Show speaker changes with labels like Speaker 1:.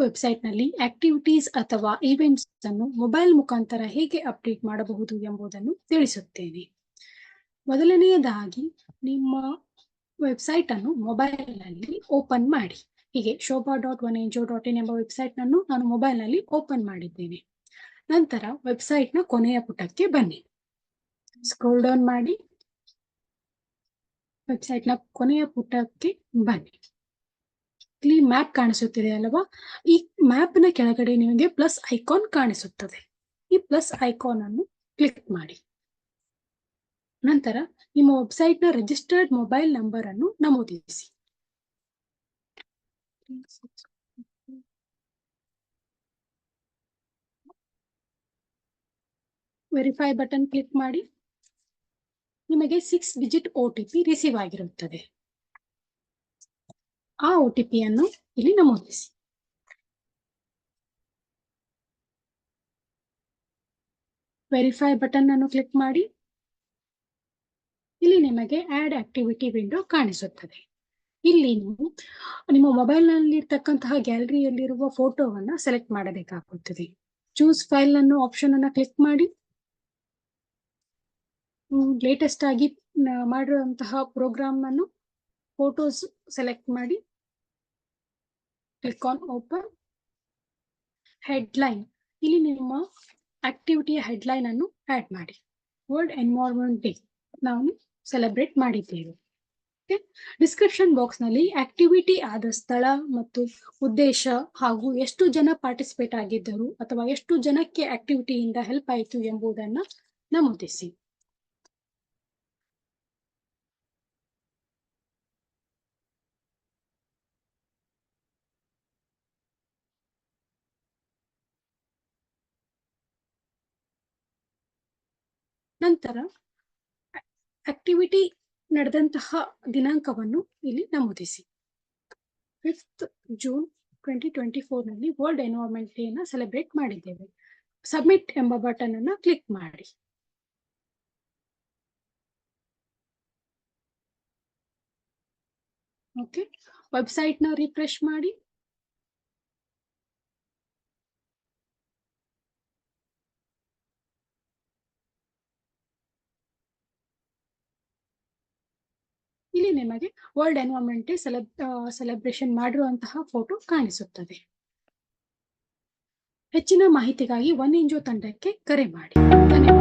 Speaker 1: ವೆಬ್ಸೈಟ್‌ನಲ್ಲಿ ಆಕ್ಟಿವಿಟೀಸ್ ಅಥವಾ ಈವೆಂಟ್ಸ್ ಅನ್ನು ಮೊಬೈಲ್ ಮುಖಾಂತರ ಹೇಗೆ ಅಪ್ಡೇಟ್ ಮಾಡಬಹುದು ಎಂಬುದನ್ನು ತಿಳಿಸುತ್ತೇನೆ. ಮೊದಲನೆಯದಾಗಿ ನಿಮ್ಮ ವೆಬ್ಸೈಟ್ ಅನ್ನು ಮೊಬೈಲ್‌ನಲ್ಲಿ ಓಪನ್ ಮಾಡಿ. ಹೀಗೆ shobha.1ngo.in ಎಂಬ ವೆಬ್ಸೈಟ್‌ನನ್ನು ನಾನು ಮೊಬೈಲ್‌ನಲ್ಲಿ ಓಪನ್ ಮಾಡಿದ್ದೇನೆ. ನಂತರ ವೆಬ್ಸೈಟ್‌ನ ಕೊನೆಯ ಪುಟಕ್ಕೆ ಬನ್ನಿ. ಸ್ಕ್ರೋಲ್ ಡೌನ್ ಮಾಡಿ ವೆಬ್ಸೈಟ್‌ನ ಕೊನೆಯ ಪುಟಕ್ಕೆ ಬನ್ನಿ. ಇಲ್ಲಿ ಮ್ಯಾಪ್ ಕಾಣಿಸುತ್ತಿದೆ ಅಲ್ಲವಾ? ಈ ಮ್ಯಾಪ್‌ನ ಕೆಳಗಡೆ ನಿಮಗೆ ಪ್ಲಸ್ ಐಕಾನ್ ಕಾಣಿಸುತ್ತದೆ. ಈ ಪ್ಲಸ್ ಐಕಾನ್ ಅನ್ನು ಕ್ಲಿಕ್ ಮಾಡಿ. ನಂತರ ನಿಮ್ಮ ವೆಬ್ಸೈಟ್‌ನ ರಿಜಿಸ್ಟರ್ಡ್ ಮೊಬೈಲ್ ನಂಬರ್ ಅನ್ನು ನಮೂದಿಸಿ. ವೆರಿಫೈ ಬಟನ್ ಕ್ಲಿಕ್ ಮಾಡಿ. ನಿಮಗೆ 6 ಡಿಜಿಟ್ OTP ರಿಸೀವ್ ಆಗಿರುತ್ತದೆ. ಆ OTP ಅನ್ನು ಇಲ್ಲಿ ನಮೂದಿಸಿ. ವೆರಿಫೈ ಬಟನ್ ಅನ್ನು ಕ್ಲಿಕ್ ಮಾಡಿ. ಇಲ್ಲಿ ನಿಮಗೆ ಆಡ್ ಆಕ್ಟಿವಿಟಿ ವಿಂಡೋ ಕಾಣಿಸುತ್ತದೆ. ಇಲ್ಲಿ ನೀವು ನಿಮ್ಮ ಮೊಬೈಲ್‌ನಲ್ಲಿ ಇರ್ತಕ್ಕಂತಹ ಗ್ಯಾಲರಿಯಲ್ಲಿರುವ ಫೋಟೋವನ್ನು ಸೆಲೆಕ್ಟ್ ಮಾಡಬೇಕಾಗುತ್ತದೆ. ಚೂಸ್ ಫೈಲ್ ಅನ್ನು ಆಪ್ಷನ್ ಅನ್ನು ಕ್ಲಿಕ್ ಮಾಡಿ. ಲೇಟೆಸ್ಟ್ ಆಗಿ ಮಾಡಿರುವಂತಹ ಪ್ರೋಗ್ರಾಮ್ ಅನ್ನು ಫೋಟೋಸ್ ಸೆಲೆಕ್ಟ್ ಮಾಡಿ. Click on open. ಹೆಡ್ಲೈನ್, ಇಲ್ಲಿ ನಿಮ್ಮ ಆಕ್ಟಿವಿಟಿಯ ಹೆಡ್ಲೈನ್ ಅನ್ನು ಆಡ್ ಮಾಡಿ. ವರ್ಲ್ಡ್ ಎನ್ವೈರನ್ಮೆಂಟ್ ಡೇ ನಾವು ಸೆಲೆಬ್ರೇಟ್ ಮಾಡಿದ್ದೇವೆ. ಡಿಸ್ಕ್ರಿಪ್ಷನ್ ಬಾಕ್ಸ್ ನಲ್ಲಿ ಆಕ್ಟಿವಿಟಿ ಆದ ಸ್ಥಳ ಮತ್ತು ಉದ್ದೇಶ ಹಾಗೂ ಎಷ್ಟು ಜನ ಪಾರ್ಟಿಸಿಪೇಟ್ ಆಗಿದ್ದರು ಅಥವಾ ಎಷ್ಟು ಜನಕ್ಕೆ ಆಕ್ಟಿವಿಟಿಯಿಂದ ಹೆಲ್ಪ್ ಆಯಿತು ಎಂಬುದನ್ನು ನಮೂದಿಸಿ. ನಂತರ ಆಕ್ಟಿವಿಟಿ ನಡೆದಂತಹ ದಿನಾಂಕವನ್ನು ಇಲ್ಲಿ ನಮೂದಿಸಿ. 5th June 2024 ನಲ್ಲಿ ವರ್ಲ್ಡ್ ಎನ್ವೈರನ್ಮೆಂಟ್ ಡೇ ನ ಸೆಲೆಬ್ರೇಟ್ ಮಾಡಿದ್ದೇವೆ. ಸಬ್ಮಿಟ್ ಎಂಬ ಬಟನ್ ಅನ್ನು ಕ್ಲಿಕ್ ಮಾಡಿ. ಓಕೆ, ವೆಬ್ಸೈಟ್ ನ ರಿಫ್ರೆಶ್ ಮಾಡಿ. ಇಲ್ಲಿ ನಿಮಗೆ ವರ್ಲ್ಡ್ ಎನ್ವೈರನ್ಮೆಂಟ್ ಡೇ ಸೆಲೆಬ್ರೇಷನ್ ಮಾಡಿರುವಂತಹ ಫೋಟೋ ಕಾಣಿಸುತ್ತದೆ. ಹೆಚ್ಚಿನ ಮಾಹಿತಿಗಾಗಿ 1NGO ತಂಡಕ್ಕೆ ಕರೆ ಮಾಡಿ. ಧನ್ಯವಾದ.